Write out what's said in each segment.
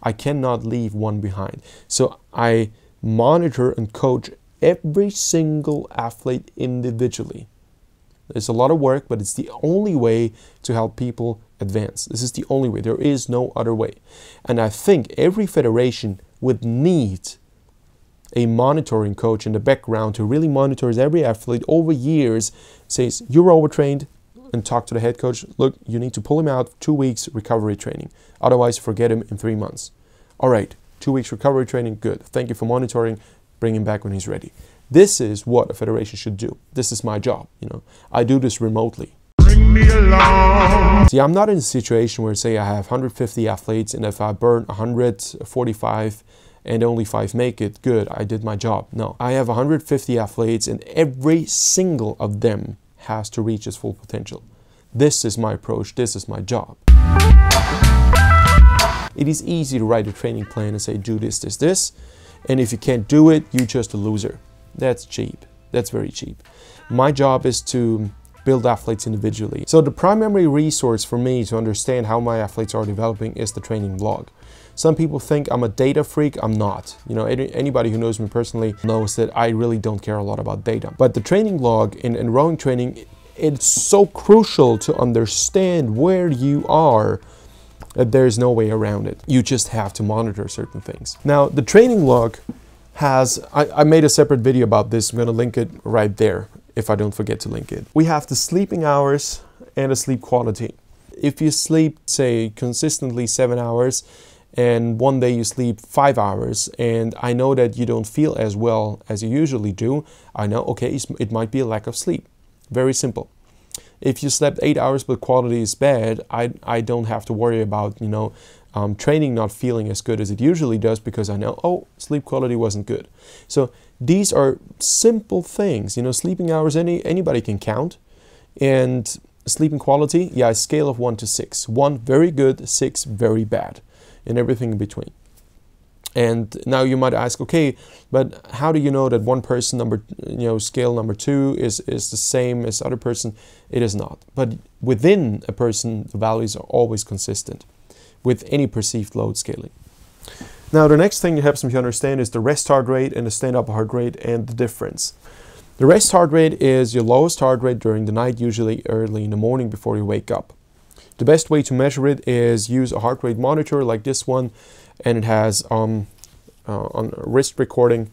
I cannot leave one behind. So I monitor and coach every single athlete individually. It's a lot of work, but it's the only way to help people advance. This is the only way. There is no other way. And I think every federation would need a monitoring coach in the background who really monitors every athlete over years, says, you're overtrained, and talk to the head coach. Look, you need to pull him out 2 weeks recovery training. Otherwise, forget him in 3 months. All right, 2 weeks recovery training, good. Thank you for monitoring. Bring him back when he's ready. This is what a federation should do. This is my job, you know. I do this remotely. Bring me along. See, I'm not in a situation where, say, I have 150 athletes, and if I burn 145 and only 5 make it, good, I did my job. No, I have 150 athletes, and every single of them has to reach its full potential. This is my approach. This is my job. It is easy to write a training plan and say, do this, this, this. And if you can't do it, you're just a loser. That's cheap. That's very cheap. My job is to build athletes individually. So the primary resource for me to understand how my athletes are developing is the training log. Some people think I'm a data freak. I'm not. You know, anybody who knows me personally knows that I really don't care a lot about data. But the training log in rowing training, it's so crucial to understand where you are that there's no way around it. You just have to monitor certain things. Now, the training log has, I made a separate video about this. I'm gonna link it right there if I don't forget to link it. We have the sleeping hours and the sleep quality. If you sleep, say, consistently 7 hours, and one day you sleep 5 hours, and I know that you don't feel as well as you usually do, I know, okay, it might be a lack of sleep. Very simple. If you slept 8 hours but quality is bad, I don't have to worry about, you know, training not feeling as good as it usually does, because I know, oh, sleep quality wasn't good. So these are simple things, you know. Sleeping hours, anybody can count. And sleeping quality, yeah, a scale of 1 to 6. 1 very good, 6 very bad, and everything in between. And now you might ask, okay, but how do you know that one person scale number 2 is the same as other person? It is not. But within a person, the values are always consistent with any perceived load scaling. Now, the next thing that helps me to understand is the rest heart rate and the stand-up heart rate and the difference. The rest heart rate is your lowest heart rate during the night, usually early in the morning before you wake up. The best way to measure it is use a heart rate monitor like this one, and it has on a wrist recording,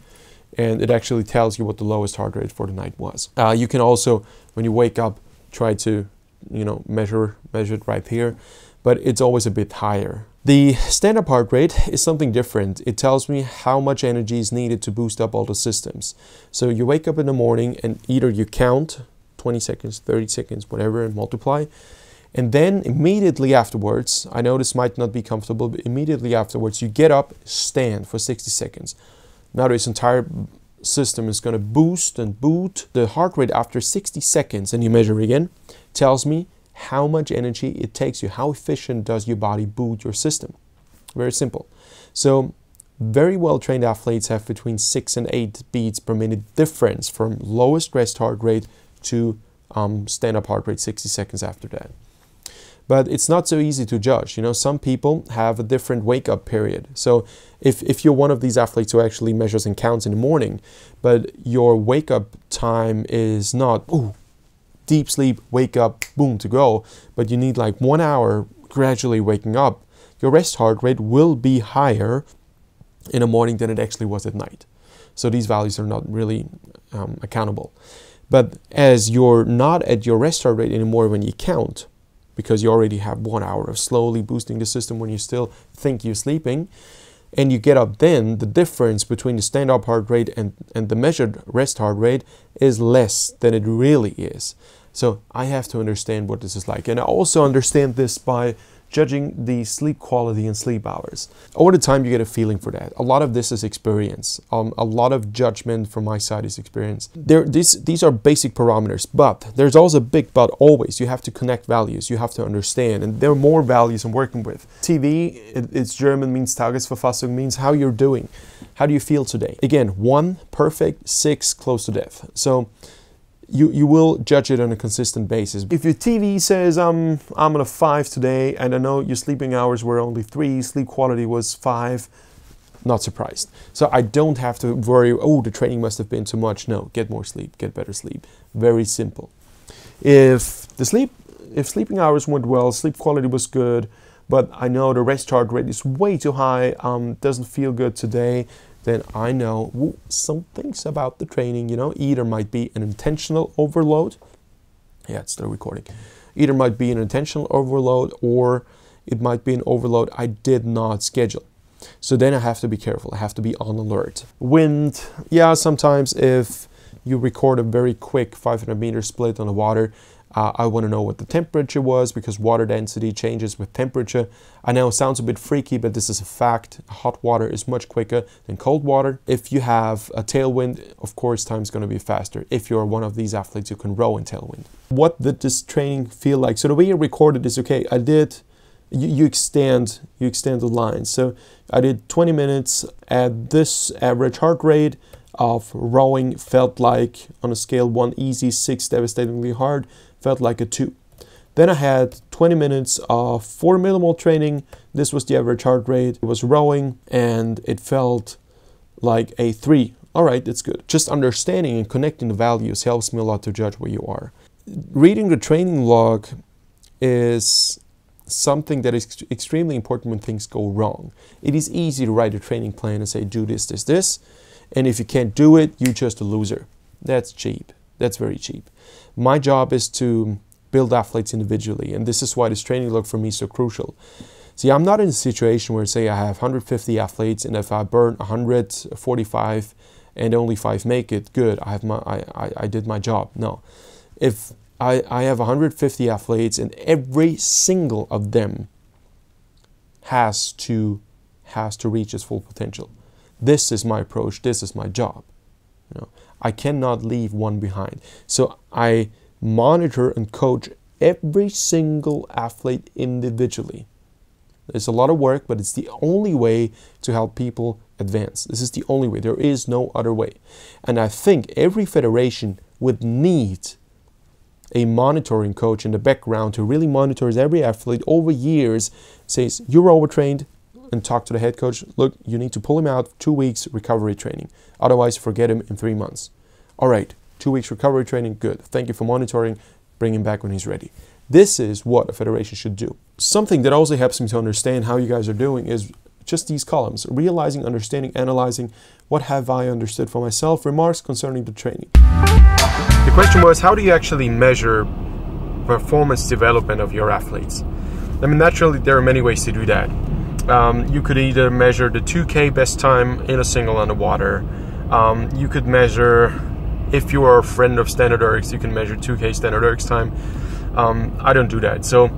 and it actually tells you what the lowest heart rate for the night was. You can also, when you wake up, try to, you know, measure it right here, but it's always a bit higher. The stand-up heart rate is something different. It tells me how much energy is needed to boost up all the systems. So you wake up in the morning and either you count 20 seconds, 30 seconds, whatever, and multiply. And then immediately afterwards, I know this might not be comfortable, but immediately afterwards, you get up, stand for 60 seconds. Now this entire system is going to boost and boot. The heart rate after 60 seconds, and you measure again, tells me how much energy it takes you. How efficient does your body boot your system? Very simple. So very well-trained athletes have between 6 and 8 beats per minute difference from lowest rest heart rate to stand-up heart rate 60 seconds after that. But it's not so easy to judge. You know, some people have a different wake-up period. So if you're one of these athletes who actually measures and counts in the morning, but your wake-up time is not, ooh, deep sleep, wake up, boom, to go, but you need like 1 hour gradually waking up, your rest heart rate will be higher in the morning than it actually was at night. So these values are not really accountable. But as you're not at your rest heart rate anymore when you count, because you already have 1 hour of slowly boosting the system when you still think you're sleeping, and you get up, then the difference between the stand-up heart rate and the measured rest heart rate is less than it really is. So I have to understand what this is like. And I also understand this by judging the sleep quality and sleep hours. Over the time, you get a feeling for that. A lot of this is experience. A lot of judgment from my side is experience. These are basic parameters, but there's also a big but always. You have to connect values. You have to understand. And there are more values I'm working with. TV, it's German, means Tagesverfassung, means how you're doing. How do you feel today? Again, 1, perfect, 6, close to death. So you will judge it on a consistent basis. If your TV says I'm on a 5 today, and I know your sleeping hours were only 3, sleep quality was 5, not surprised. So I don't have to worry, oh, the training must have been too much. No, get more sleep, get better sleep. Very simple. If sleeping hours went well, sleep quality was good, but I know the rest heart rate is way too high, doesn't feel good today, then I know something's about the training, you know. Either might be an intentional overload. Yeah, it's still recording. Either might be an intentional overload, or it might be an overload I did not schedule. So then I have to be careful. I have to be on alert. Wind, yeah, sometimes if you record a very quick 500 meter split on the water, I want to know what the temperature was, because water density changes with temperature. I know it sounds a bit freaky, but this is a fact. Hot water is much quicker than cold water. If you have a tailwind, of course, time's going to be faster. If you're one of these athletes who can row in tailwind. What did this training feel like? So the way you record it is, okay, I did, you extend the line. So I did 20 minutes at this average heart rate of rowing, felt like on a scale 1 easy, 6 devastatingly hard, felt like a 2. Then I had 20 minutes of 4 millimole training. This was the average heart rate. It was rowing and it felt like a 3. All right, that's good. Just understanding and connecting the values helps me a lot to judge where you are. Reading the training log is something that is extremely important when things go wrong. It is easy to write a training plan and say, do this, this, this. And if you can't do it, you're just a loser. That's cheap. That's very cheap. My job is to build athletes individually, and this is why this training log for me is so crucial. See, I'm not in a situation where, say, I have 150 athletes, and if I burn 145 and only 5 make it, good, I did my job. No. If I have 150 athletes and every single of them has to reach its full potential. This is my approach, this is my job. You know, I cannot leave one behind. So I monitor and coach every single athlete individually. It's a lot of work, but it's the only way to help people advance. This is the only way. There is no other way. And I think every federation would need a monitoring coach in the background who really monitors every athlete over years, says, you're overtrained, and talk to the head coach, look, you need to pull him out 2 weeks recovery training. Otherwise, forget him in 3 months. All right, 2 weeks recovery training, good. Thank you for monitoring. Bring him back when he's ready. This is what a federation should do. Something that also helps me to understand how you guys are doing is just these columns: realizing, understanding, analyzing. What have I understood for myself? Remarks concerning the training. The question was, how do you actually measure performance development of your athletes? I mean, naturally, there are many ways to do that. You could either measure the 2K best time in a single underwater. You could measure, if you are a friend of standard ergs, you can measure 2K standard ergs time. I don't do that. So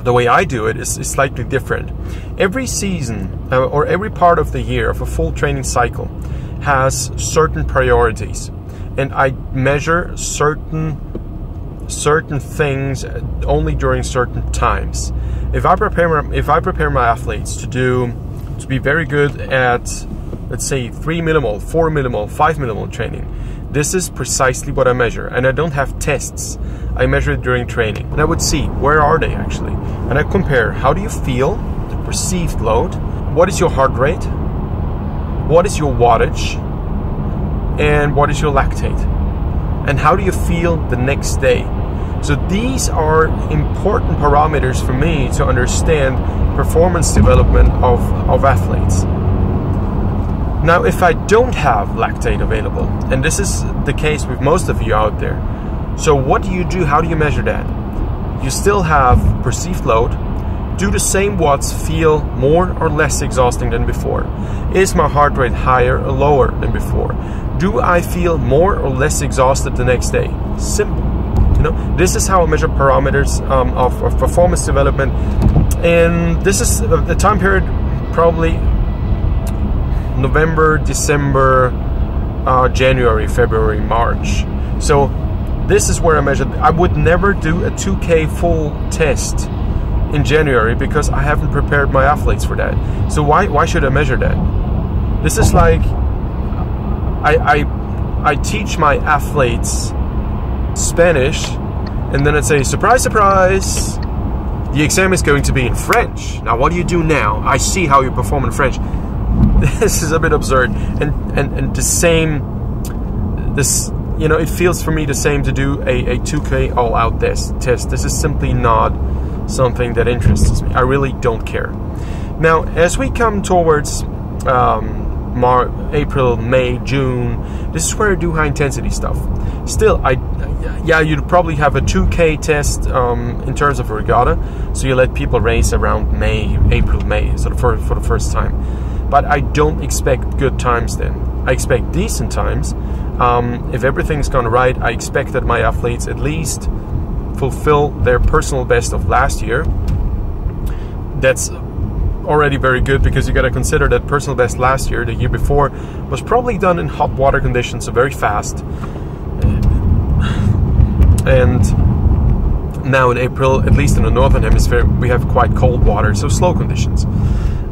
the way I do it is slightly different. Every season or every part of the year of a full training cycle has certain priorities, and I measure certain things only during certain times. If I prepare my athletes to be very good at, let's say, 3 millimole, 4 millimole, 5 millimole training, this is precisely what I measure. And I don't have tests. I measure it during training. And I would see, where are they actually? And I compare, how do you feel, the perceived load? What is your heart rate? What is your wattage? And what is your lactate? And how do you feel the next day? So these are important parameters for me to understand performance development of athletes. Now, if I don't have lactate available, and this is the case with most of you out there, so what do you do? How do you measure that? You still have perceived load. Do the same watts feel more or less exhausting than before? Is my heart rate higher or lower than before? Do I feel more or less exhausted the next day? Simple. You know, this is how I measure parameters of performance development. And this is the time period, probably November, December, January, February, March. So this is where I measure. I would never do a 2K full test in January because I haven't prepared my athletes for that. So why should I measure that? This is like I teach my athletes Spanish, and then I'd say, surprise, surprise, the exam is going to be in French. Now, what do you do now? I see how you perform in French. This is a bit absurd. And the same, you know, it feels for me the same to do a 2K all-out test. This is simply not something that interests me. I really don't care. Now, as we come towards April, May, June, this is where I do high-intensity stuff. Still, yeah, you'd probably have a 2K test in terms of regatta, so you let people race around April, May, so for the first time. But I don't expect good times then. I expect decent times. If everything's gone right, I expect that my athletes at least fulfill their personal best of last year. That's already very good, because you got to consider that personal best last year, the year before, was probably done in hot water conditions, so very fast. And now in April, at least in the northern hemisphere, we have quite cold water, so slow conditions.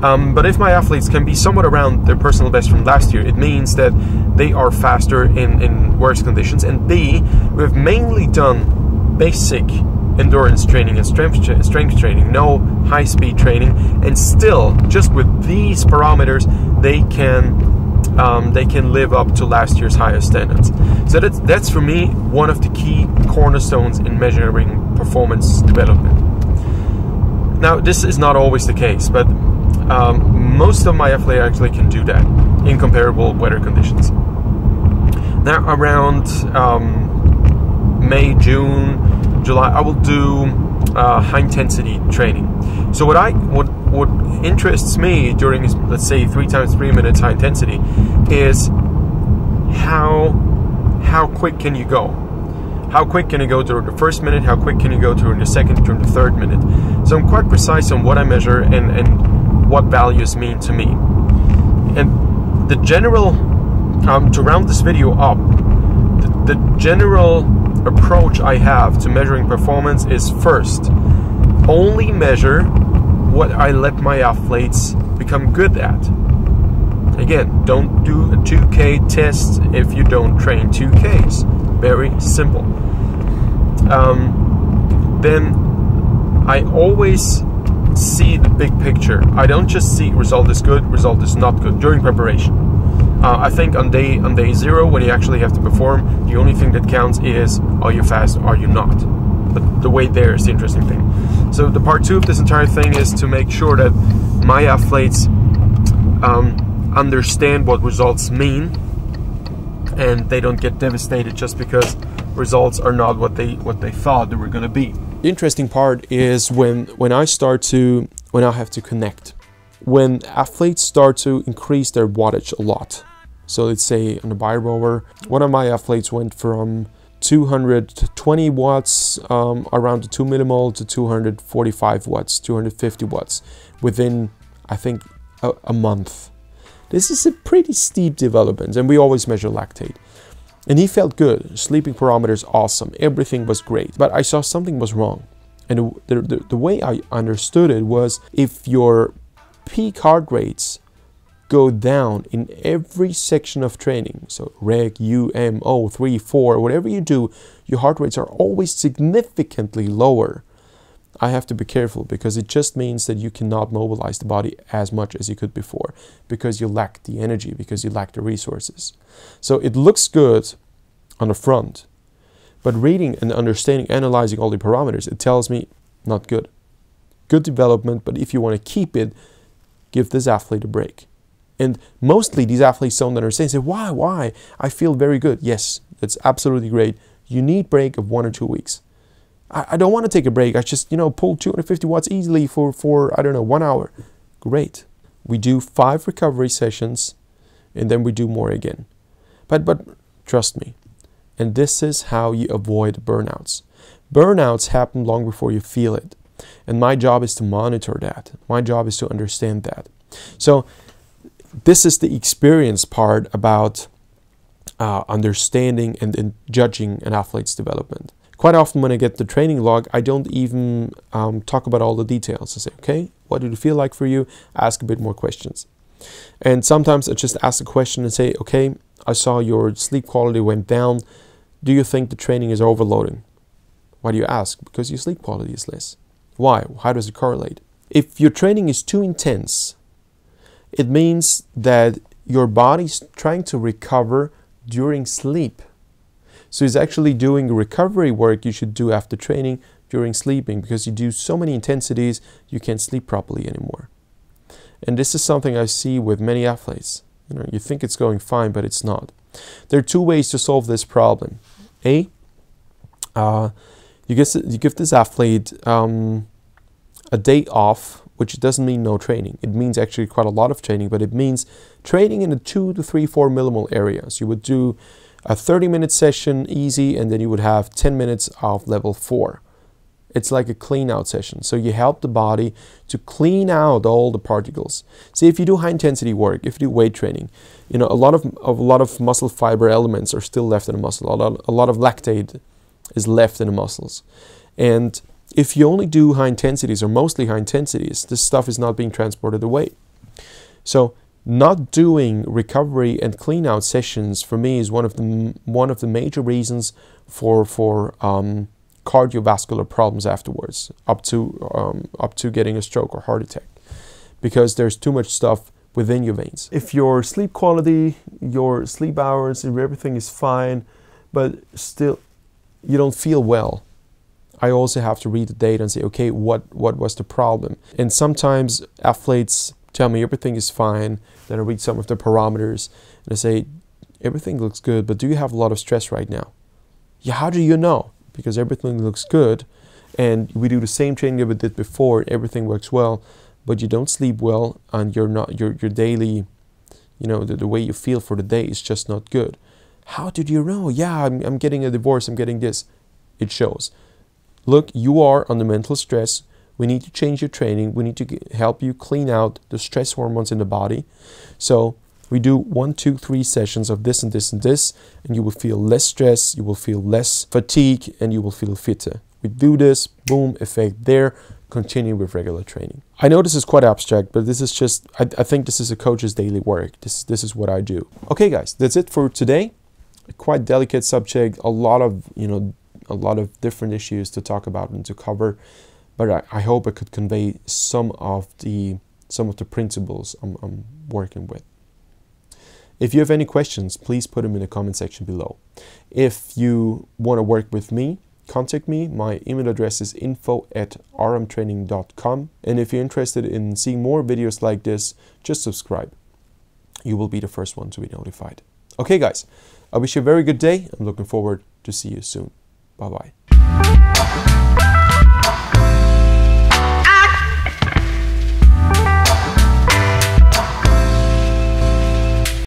But if my athletes can be somewhat around their personal best from last year, it means that they are faster in worse conditions. And B, we've mainly done basic endurance training and strength training, no high-speed training, and still, just with these parameters, they can live up to last year's highest standards. So that's for me one of the key cornerstones in measuring performance development. Now, this is not always the case, but most of my athletes actually can do that in comparable weather conditions. Now, around May, June, July, I will do high-intensity training. So what interests me during, let's say, 3 times 3 minutes high intensity is how quick can you go? How quick can you go during the first minute? How quick can you go during the second, during the third minute? So I'm quite precise on what I measure and what values mean to me. And the general, to round this video up, the general approach I have to measuring performance is, first, only measure what I let my athletes become good at. Again, don't do a 2K test if you don't train 2Ks. Very simple. Then I always see the big picture. I don't just see result is good, result is not good during preparation. I think on day 0, when you actually have to perform, the only thing that counts is, are you fast, are you not? But the way there is the interesting thing. So the part 2 of this entire thing is to make sure that my athletes understand what results mean, and they don't get devastated just because results are not what they thought they were going to be. The interesting part is when I have to connect. When athletes start to increase their wattage a lot. So let's say on the bar rower, one of my athletes went from 220 watts around the 2 millimole to 245 watts, 250 watts within, I think, a month. This is a pretty steep development, and we always measure lactate. And he felt good, sleeping parameters awesome, everything was great, but I saw something was wrong. And the way I understood it was, if your peak heart rates go down in every section of training, so reg, UM, O, 3, 4, whatever you do, your heart rates are always significantly lower. I have to be careful, because it just means that you cannot mobilize the body as much as you could before, because you lack the energy, because you lack the resources. So it looks good on the front, but reading and understanding, analyzing all the parameters, it tells me not good. Good development, but if you want to keep it, give this athlete a break. And mostly these athletes don't understand. Say, why? I feel very good. Yes, that's absolutely great. You need break of 1 or 2 weeks. I don't want to take a break. I just, pull 250 watts easily for I don't know, 1 hour. Great. We do 5 recovery sessions, and then we do more again. But trust me, and this is how you avoid burnouts. Burnouts happen long before you feel it. And my job is to monitor that. My job is to understand that. So this is the experience part about understanding and judging an athlete's development. Quite often when I get the training log, I don't even talk about all the details. I say, okay, what did it feel like for you? Ask a bit more questions. And sometimes I just ask a question and say, okay, I saw your sleep quality went down. do you think the training is overloading? Why do you ask? Because your sleep quality is less. Why? How does it correlate? If your training is too intense, it means that your body's trying to recover during sleep. So it's actually doing recovery work you should do after training during sleeping, because you do so many intensities, you can't sleep properly anymore. And this is something I see with many athletes. You think it's going fine, but it's not. There are two ways to solve this problem. A, you give this athlete a day off, which doesn't mean no training. It means actually quite a lot of training, but it means training in a 2 to 3, 4 millimole areas. You would do a 30-minute session easy, and then you would have 10 minutes of level 4. It's like a clean out session. So you help the body to clean out all the particles. See, if you do high intensity work, if you do weight training, a lot of muscle fiber elements are still left in the muscle. A lot of lactate is left in the muscles. And if you only do high intensities, or mostly high intensities, this stuff is not being transported away. So not doing recovery and clean out sessions for me is one of the major reasons for cardiovascular problems afterwards, up to getting a stroke or heart attack, because there's too much stuff within your veins. If your sleep quality, your sleep hours, if everything is fine, but still you don't feel well, I also have to read the data and say, okay, what was the problem? And sometimes athletes tell me everything is fine. Then I read some of the parameters and I say, everything looks good, but do you have a lot of stress right now? Yeah, how do you know? Because everything looks good and we do the same training that we did before, everything works well, but you don't sleep well and your daily, the way you feel for the day is just not good. How did you know? Yeah, I'm getting a divorce, I'm getting this. It shows. Look, you are under mental stress. We need to change your training. We need to help you clean out the stress hormones in the body. So we do 1, 2, 3 sessions of this and this and this, and you will feel less stress, you will feel less fatigue, and you will feel fitter. We do this, boom, effect there, continue with regular training. I know this is quite abstract, but this is just, I think this is a coach's daily work. This is what I do. Okay guys, that's it for today. A quite delicate subject, a lot of different issues to talk about and to cover, but I hope I could convey some of the principles I'm working with. If you have any questions, please put them in the comment section below. If you want to work with me, contact me. My email address is info@rmtraining.com. And if you're interested in seeing more videos like this, just subscribe. You will be the first one to be notified. Okay guys, I wish you a very good day. I'm looking forward to see you soon. Bye-bye.